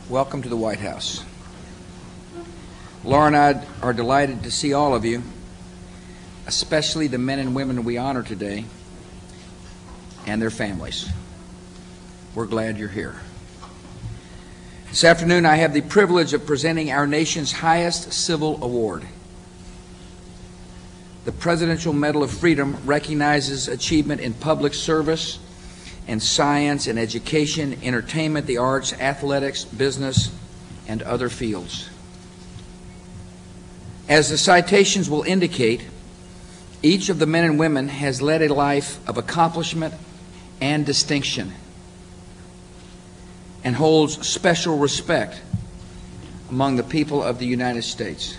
welcome to the White House. Laura and I are delighted to see all of you, especially the men and women we honor today and their families. We're glad you're here. This afternoon, I have the privilege of presenting our nation's highest civil award. The Presidential Medal of Freedom recognizes achievement in public service and science and education, entertainment, the arts, athletics, business, and other fields. As the citations will indicate, each of the men and women has led a life of accomplishment and distinction and holds special respect among the people of the United States.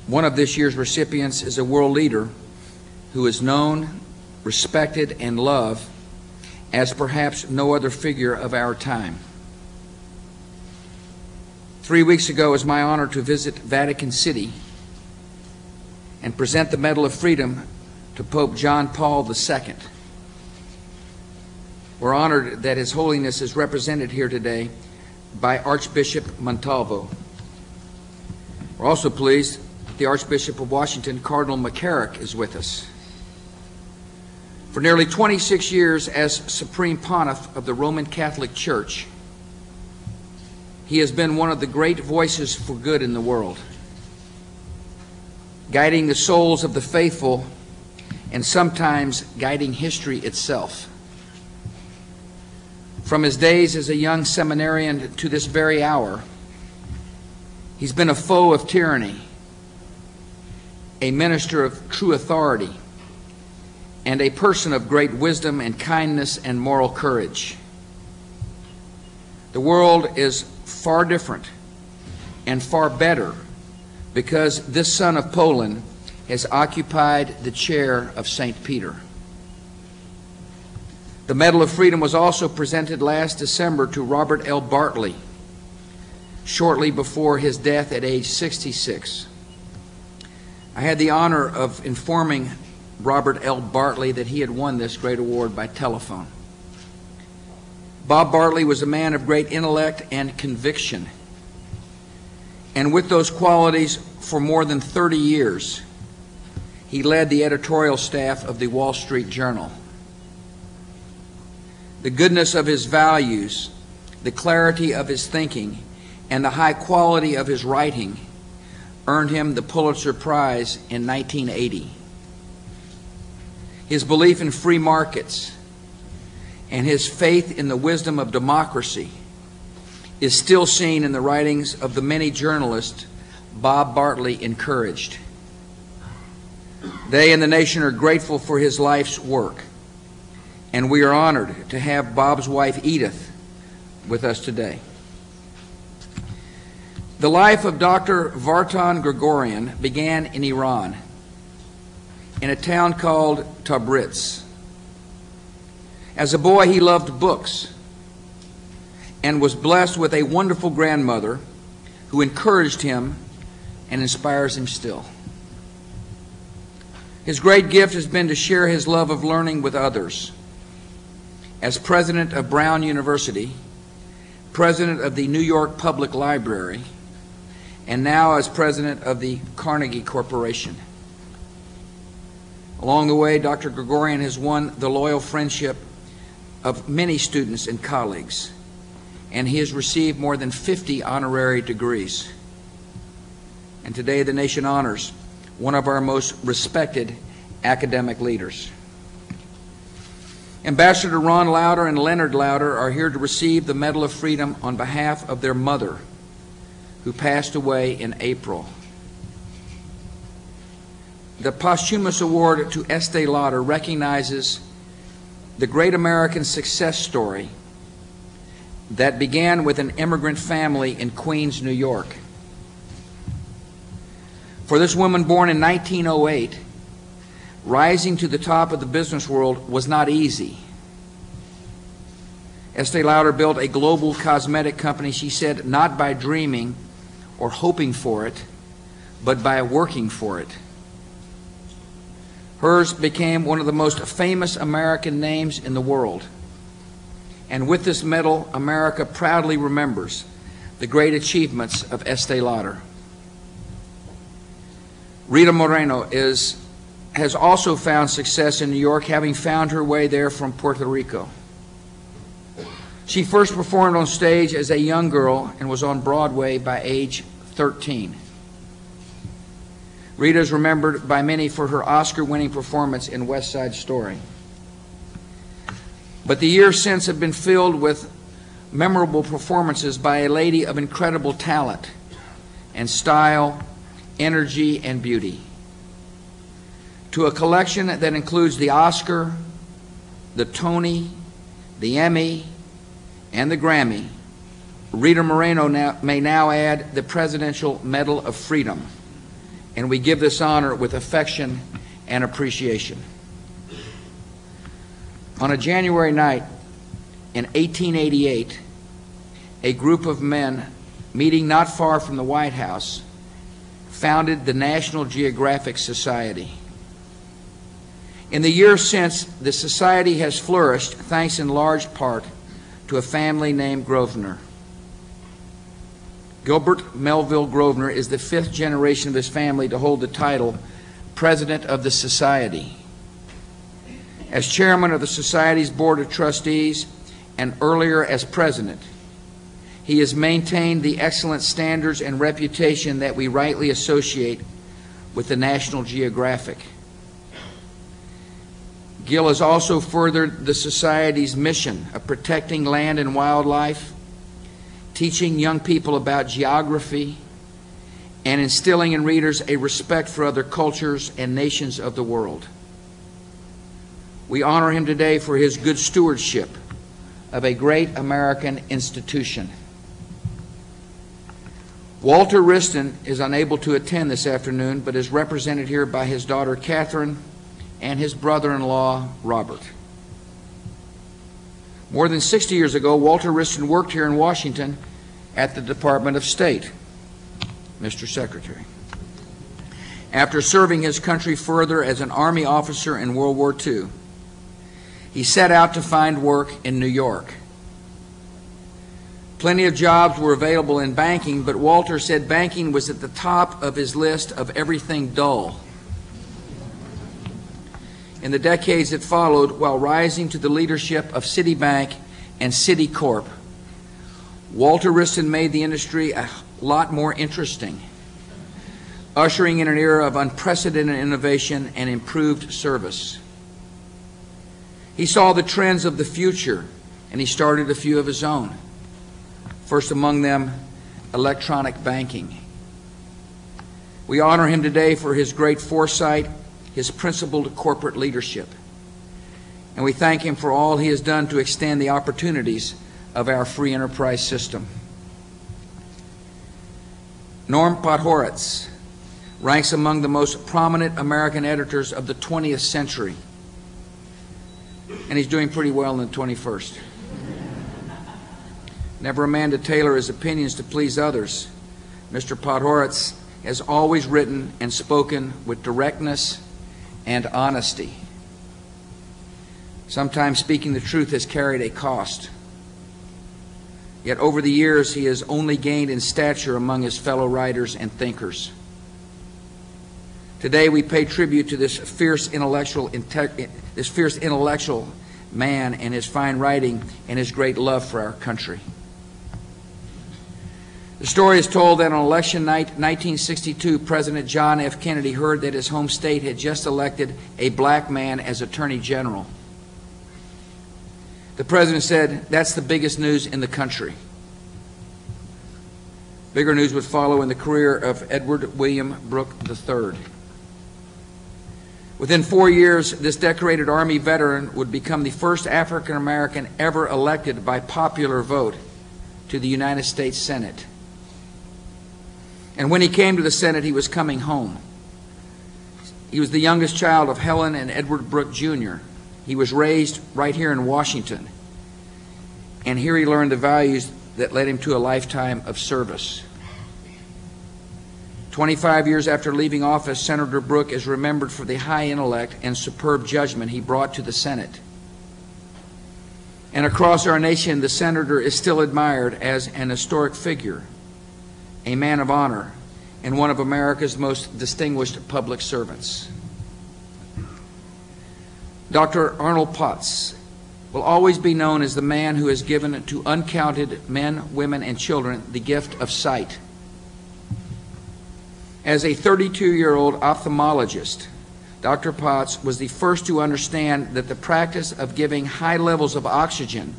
One of this year's recipients is a world leader who is known, respected, and loved as perhaps no other figure of our time. 3 weeks ago, it was my honor to visit Vatican City and present the Medal of Freedom to Pope John Paul II. We're honored that His Holiness is represented here today by Archbishop Montalvo. We're also pleased that the Archbishop of Washington, Cardinal McCarrick, is with us. For nearly 26 years as Supreme Pontiff of the Roman Catholic Church, he has been one of the great voices for good in the world, guiding the souls of the faithful and sometimes guiding history itself. From his days as a young seminarian to this very hour, he's been a foe of tyranny, a minister of true authority, and a person of great wisdom and kindness and moral courage. The world is far different and far better because this son of Poland has occupied the chair of St. Peter. The Medal of Freedom was also presented last December to Robert L. Bartley, shortly before his death at age 66. I had the honor of informing Robert L. Bartley that he had won this great award by telephone. Bob Bartley was a man of great intellect and conviction, and with those qualities for more than 30 years, he led the editorial staff of the Wall Street Journal. The goodness of his values, the clarity of his thinking, and the high quality of his writing earned him the Pulitzer Prize in 1980. His belief in free markets and his faith in the wisdom of democracy is still seen in the writings of the many journalists Bob Bartley encouraged. They and the nation are grateful for his life's work, and we are honored to have Bob's wife Edith with us today. The life of Dr. Vartan Gregorian began in Iran, in a town called Tabriz. As a boy, he loved books and was blessed with a wonderful grandmother who encouraged him and inspires him still. His great gift has been to share his love of learning with others. As president of Brown University, president of the New York Public Library, and now as president of the Carnegie Corporation. Along the way, Dr. Gregorian has won the loyal friendship of many students and colleagues, and he has received more than 50 honorary degrees. And today the nation honors one of our most respected academic leaders. Ambassador Ron Lauder and Leonard Lauder are here to receive the Medal of Freedom on behalf of their mother, who passed away in April. The posthumous award to Estee Lauder recognizes the great American success story that began with an immigrant family in Queens, New York. For this woman born in 1908, rising to the top of the business world was not easy. Estee Lauder built a global cosmetic company, she said, not by dreaming or hoping for it, but by working for it. Hers became one of the most famous American names in the world. And with this medal, America proudly remembers the great achievements of Estee Lauder. Rita Moreno has also found success in New York, having found her way there from Puerto Rico. She first performed on stage as a young girl and was on Broadway by age 13. Rita is remembered by many for her Oscar-winning performance in West Side Story. But the years since have been filled with memorable performances by a lady of incredible talent and style, energy, and beauty. To a collection that includes the Oscar, the Tony, the Emmy, and the Grammy, Rita Moreno may now add the Presidential Medal of Freedom, and we give this honor with affection and appreciation. On a January night in 1888, a group of men meeting not far from the White House founded the National Geographic Society. In the years since, the society has flourished thanks in large part to a family named Grosvenor. Gilbert Melville Grosvenor is the 5th generation of his family to hold the title President of the Society. As chairman of the Society's Board of Trustees and earlier as president, he has maintained the excellent standards and reputation that we rightly associate with the National Geographic. Gil has also furthered the Society's mission of protecting land and wildlife, teaching young people about geography, and instilling in readers a respect for other cultures and nations of the world. We honor him today for his good stewardship of a great American institution. Walter Wriston is unable to attend this afternoon, but is represented here by his daughter Catherine and his brother-in-law Robert. More than 60 years ago, Walter Wriston worked here in Washington at the Department of State, Mr. Secretary. After serving his country further as an Army officer in World War II, he set out to find work in New York. Plenty of jobs were available in banking, but Walter said banking was at the top of his list of everything dull. In the decades that followed, while rising to the leadership of Citibank and Citicorp, Walter Wriston made the industry a lot more interesting, ushering in an era of unprecedented innovation and improved service. He saw the trends of the future, and he started a few of his own. First among them, electronic banking. We honor him today for his great foresight, his principled corporate leadership, and we thank him for all he has done to extend the opportunities of our free enterprise system. Norm Podhoretz ranks among the most prominent American editors of the 20th century, and he's doing pretty well in the 21st. Never a man to tailor his opinions to please others, Mr. Podhoretz has always written and spoken with directness and honesty. Sometimes speaking the truth has carried a cost. Yet over the years he has only gained in stature among his fellow writers and thinkers. Today we pay tribute to this fierce intellectual man and his fine writing and his great love for our country. The story is told that on election night 1962, President John F. Kennedy heard that his home state had just elected a black man as Attorney General. The president said, "That's the biggest news in the country." Bigger news would follow in the career of Edward William Brooke III. Within 4 years, this decorated Army veteran would become the first African American ever elected by popular vote to the United States Senate. And when he came to the Senate, he was coming home. He was the youngest child of Helen and Edward Brooke Jr. He was raised right here in Washington, and here he learned the values that led him to a lifetime of service. 25 years after leaving office, Senator Brooke is remembered for the high intellect and superb judgment he brought to the Senate. And across our nation, the senator is still admired as an historic figure, a man of honor, and one of America's most distinguished public servants. Dr. Arnold Potts will always be known as the man who has given to uncounted men, women, and children the gift of sight. As a 32-year-old ophthalmologist, Dr. Potts was the first to understand that the practice of giving high levels of oxygen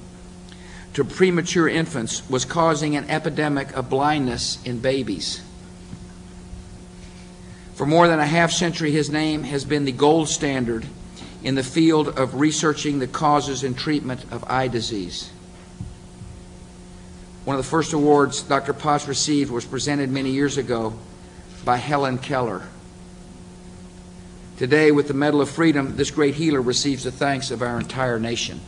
to premature infants was causing an epidemic of blindness in babies. For more than a half-century, his name has been the gold standard in the field of researching the causes and treatment of eye disease. One of the first awards Dr. Potts received was presented many years ago by Helen Keller. Today, with the Medal of Freedom, this great healer receives the thanks of our entire nation.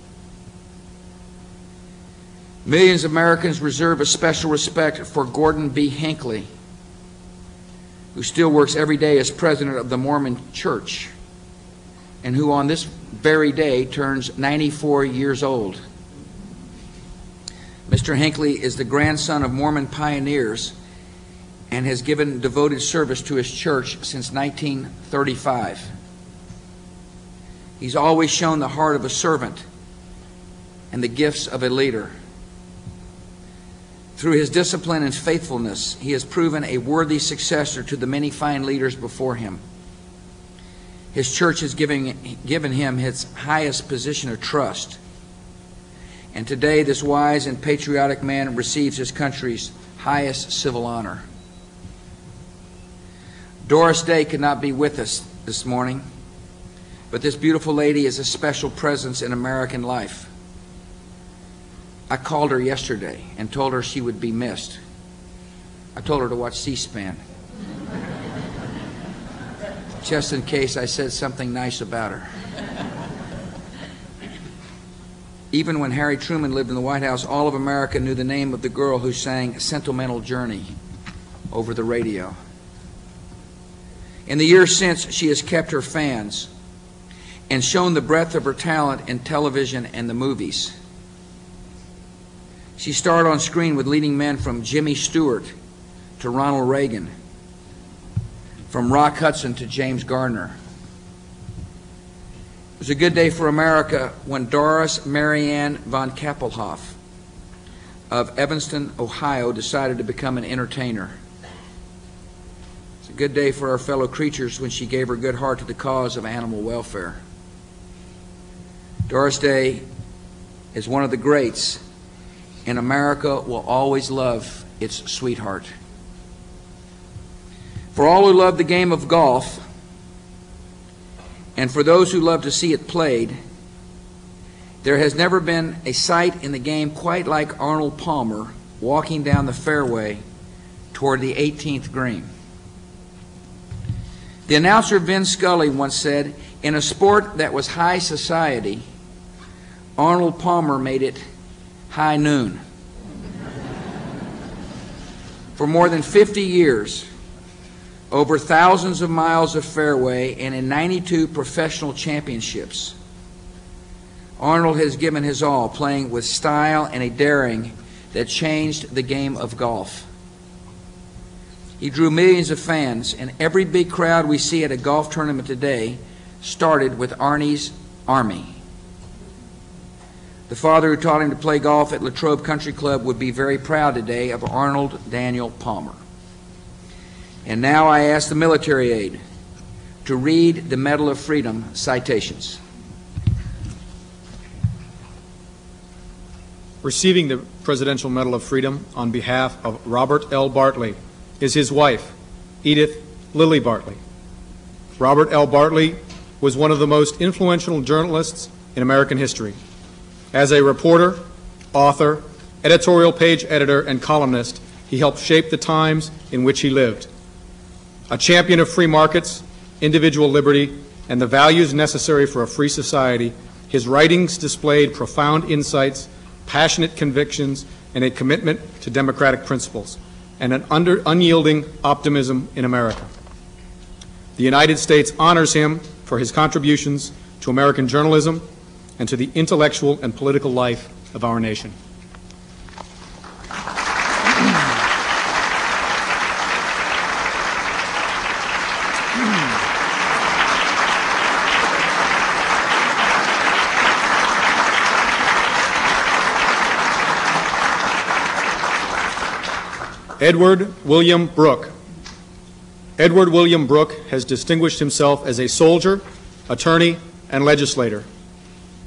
Millions of Americans reserve a special respect for Gordon B. Hinckley, who still works every day as president of the Mormon Church, and who on this very day turns 94 years old. Mr. Hinckley is the grandson of Mormon pioneers and has given devoted service to his church since 1935. He's always shown the heart of a servant and the gifts of a leader. Through his discipline and faithfulness, he has proven a worthy successor to the many fine leaders before him. His church has given him its highest position of trust. And today, this wise and patriotic man receives his country's highest civil honor. Doris Day could not be with us this morning, but this beautiful lady is a special presence in American life. I called her yesterday and told her she would be missed. I told her to watch C-SPAN, just in case I said something nice about her. Even when Harry Truman lived in the White House, all of America knew the name of the girl who sang Sentimental Journey over the radio. In the years since, she has kept her fans and shown the breadth of her talent in television and the movies. She starred on screen with leading men from Jimmy Stewart to Ronald Reagan, from Rock Hudson to James Garner. It was a good day for America when Doris Marianne von Kappelhoff of Evanston, Ohio, decided to become an entertainer. It's a good day for our fellow creatures when she gave her good heart to the cause of animal welfare. Doris Day is one of the greats, and America will always love its sweetheart. For all who love the game of golf, and for those who love to see it played, there has never been a sight in the game quite like Arnold Palmer walking down the fairway toward the 18th green. The announcer Vin Scully once said, "In a sport that was high society, Arnold Palmer made it high noon." For more than 50 years, over thousands of miles of fairway, and in 92 professional championships, Arnold has given his all, playing with style and a daring that changed the game of golf. He drew millions of fans, and every big crowd we see at a golf tournament today started with Arnie's Army. The father who taught him to play golf at Latrobe Country Club would be very proud today of Arnold Daniel Palmer. And now I ask the military aide to read the Medal of Freedom citations. Receiving the Presidential Medal of Freedom on behalf of Robert L. Bartley is his wife, Edith Lilly Bartley. Robert L. Bartley was one of the most influential journalists in American history. As a reporter, author, editorial page editor, and columnist, he helped shape the times in which he lived. A champion of free markets, individual liberty, and the values necessary for a free society, his writings displayed profound insights, passionate convictions, and a commitment to democratic principles, and an unyielding optimism in America. The United States honors him for his contributions to American journalism and to the intellectual and political life of our nation. Edward William Brooke. Edward William Brooke has distinguished himself as a soldier, attorney, and legislator.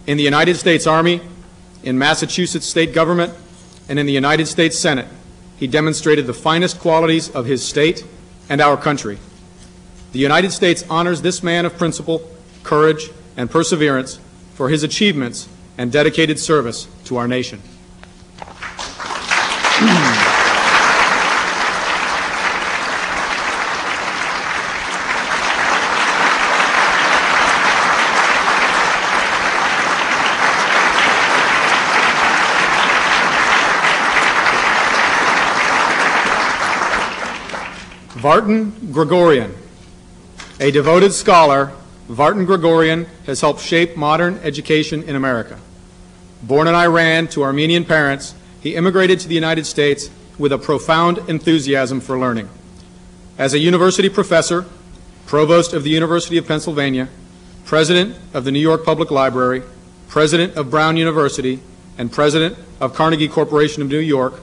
In the United States Army, in Massachusetts state government, and in the United States Senate, he demonstrated the finest qualities of his state and our country. The United States honors this man of principle, courage, and perseverance for his achievements and dedicated service to our nation. Vartan Gregorian. A devoted scholar, Vartan Gregorian has helped shape modern education in America. Born in Iran to Armenian parents, he immigrated to the United States with a profound enthusiasm for learning. As a university professor, provost of the University of Pennsylvania, president of the New York Public Library, president of Brown University, and president of Carnegie Corporation of New York,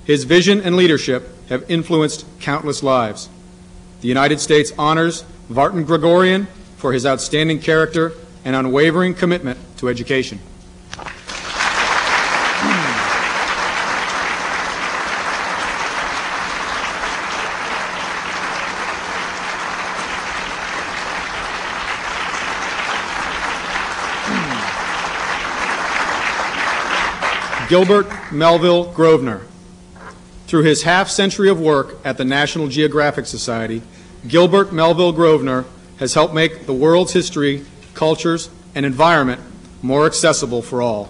his vision and leadership have influenced countless lives. The United States honors Vartan Gregorian for his outstanding character and unwavering commitment to education. Gilbert Melville Grosvenor. Through his half-century of work at the National Geographic Society, Gilbert Melville Grosvenor has helped make the world's history, cultures, and environment more accessible for all.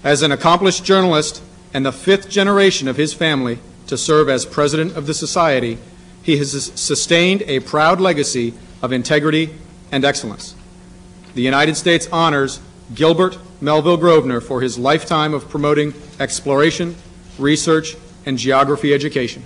As an accomplished journalist and the fifth generation of his family to serve as president of the Society, he has sustained a proud legacy of integrity and excellence. The United States honors Gilbert Melville Grosvenor for his lifetime of promoting exploration, research, and geography education.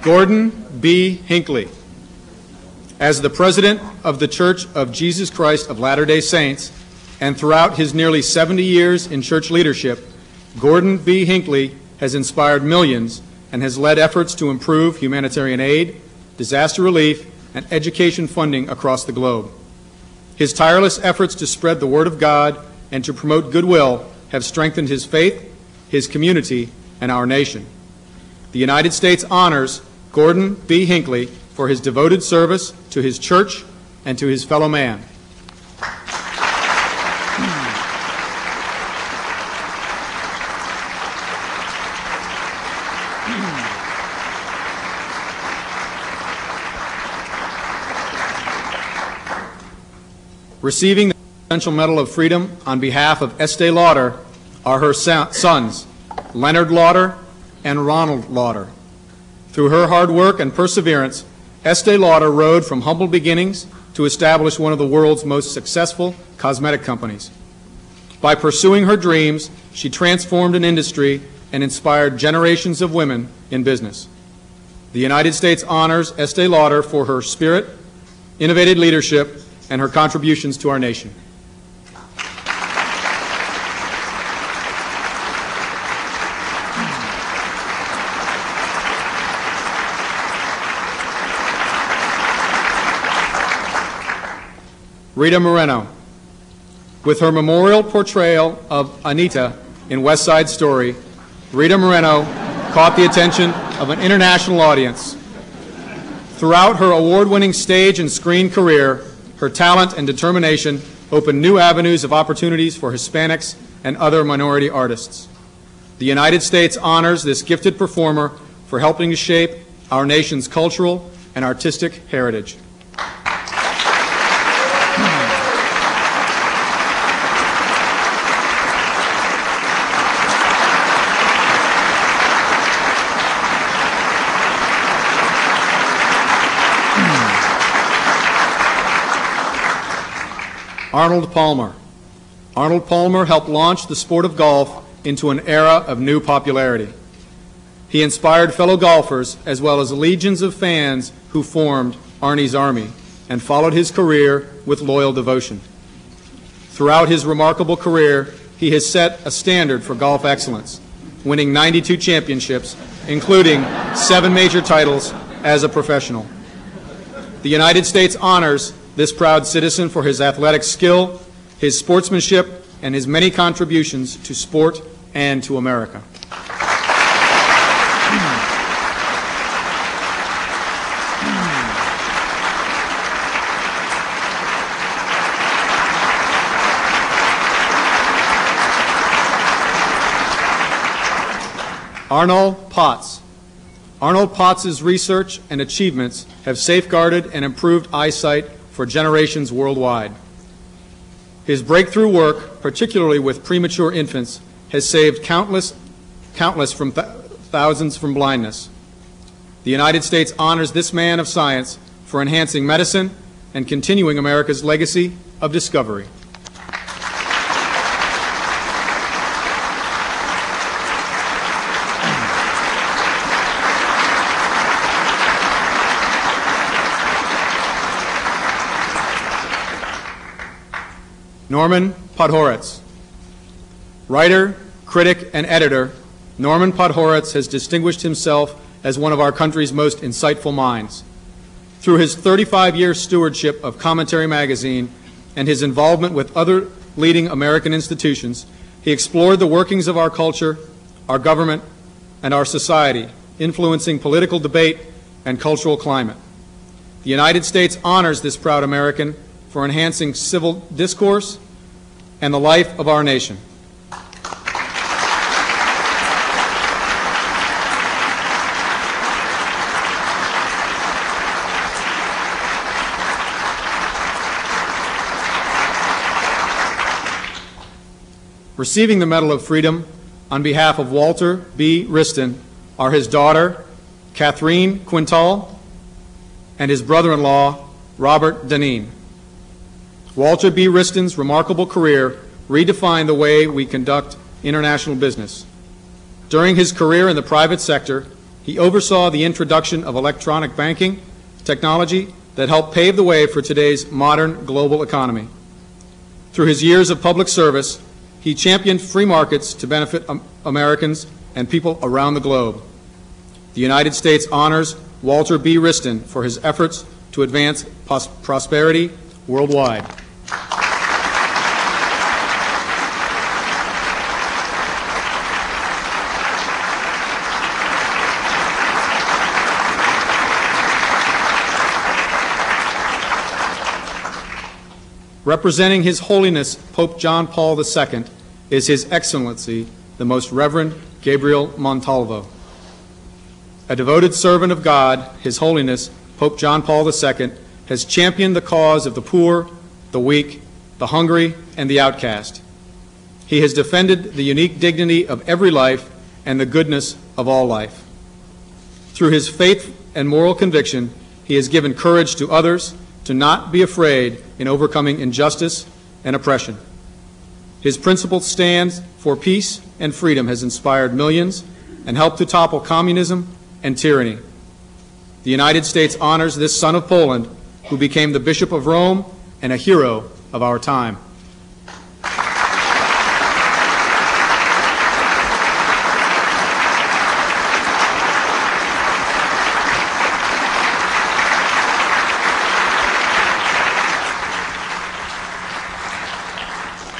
Gordon B. Hinckley. As the president of the Church of Jesus Christ of Latter-day Saints, and throughout his nearly 70 years in church leadership, Gordon B. Hinckley has inspired millions and has led efforts to improve humanitarian aid, disaster relief, and education funding across the globe. His tireless efforts to spread the Word of God and to promote goodwill have strengthened his faith, his community, and our nation. The United States honors Gordon B. Hinckley for his devoted service to his church and to his fellow man. Receiving the Presidential Medal of Freedom on behalf of Estee Lauder are her sons, Leonard Lauder and Ronald Lauder. Through her hard work and perseverance, Estee Lauder rode from humble beginnings to establish one of the world's most successful cosmetic companies. By pursuing her dreams, she transformed an industry and inspired generations of women in business. The United States honors Estee Lauder for her spirit, innovative leadership, and her contributions to our nation. Rita Moreno. With her memorial portrayal of Anita in West Side Story, Rita Moreno caught the attention of an international audience. Throughout her award-winning stage and screen career, her talent and determination opened new avenues of opportunities for Hispanics and other minority artists. The United States honors this gifted performer for helping to shape our nation's cultural and artistic heritage. Arnold Palmer. Arnold Palmer helped launch the sport of golf into an era of new popularity. He inspired fellow golfers as well as legions of fans who formed Arnie's Army and followed his career with loyal devotion. Throughout his remarkable career, he has set a standard for golf excellence, winning 92 championships, including 7 major titles as a professional. The United States honors this proud citizen for his athletic skill, his sportsmanship, and his many contributions to sport and to America. Arnold Potts. Arnold Potts' research and achievements have safeguarded and improved eyesight for generations worldwide. His breakthrough work, particularly with premature infants, has saved countless from thousands from blindness. The United States honors this man of science for enhancing medicine and continuing America's legacy of discovery. Norman Podhoretz. Writer, critic, and editor, Norman Podhoretz has distinguished himself as one of our country's most insightful minds. Through his 35-year stewardship of Commentary magazine and his involvement with other leading American institutions, he explored the workings of our culture, our government, and our society, influencing political debate and cultural climate. The United States honors this proud American for enhancing civil discourse and the life of our nation. Receiving the Medal of Freedom on behalf of Walter B. Wriston are his daughter, Catherine Quintal, and his brother-in-law, Robert Deneen. Walter B. Wriston's remarkable career redefined the way we conduct international business. During his career in the private sector, he oversaw the introduction of electronic banking technology that helped pave the way for today's modern global economy. Through his years of public service, he championed free markets to benefit Americans and people around the globe. The United States honors Walter B. Wriston for his efforts to advance prosperity worldwide. Representing His Holiness Pope John Paul II is His Excellency, the Most Reverend Gabriel Montalvo. A devoted servant of God, His Holiness Pope John Paul II has championed the cause of the poor, the weak, the hungry, and the outcast. He has defended the unique dignity of every life and the goodness of all life. Through his faith and moral conviction, he has given courage to others to not be afraid in overcoming injustice and oppression. His principled stand for peace and freedom has inspired millions and helped to topple communism and tyranny. The United States honors this son of Poland, who became the Bishop of Rome and a hero of our time.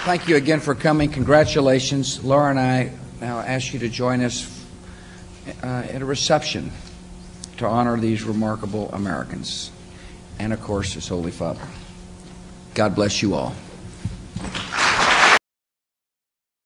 Thank you again for coming. Congratulations. Laura and I now ask you to join us at a reception to honor these remarkable Americans and, of course, His Holy Father. God bless you all.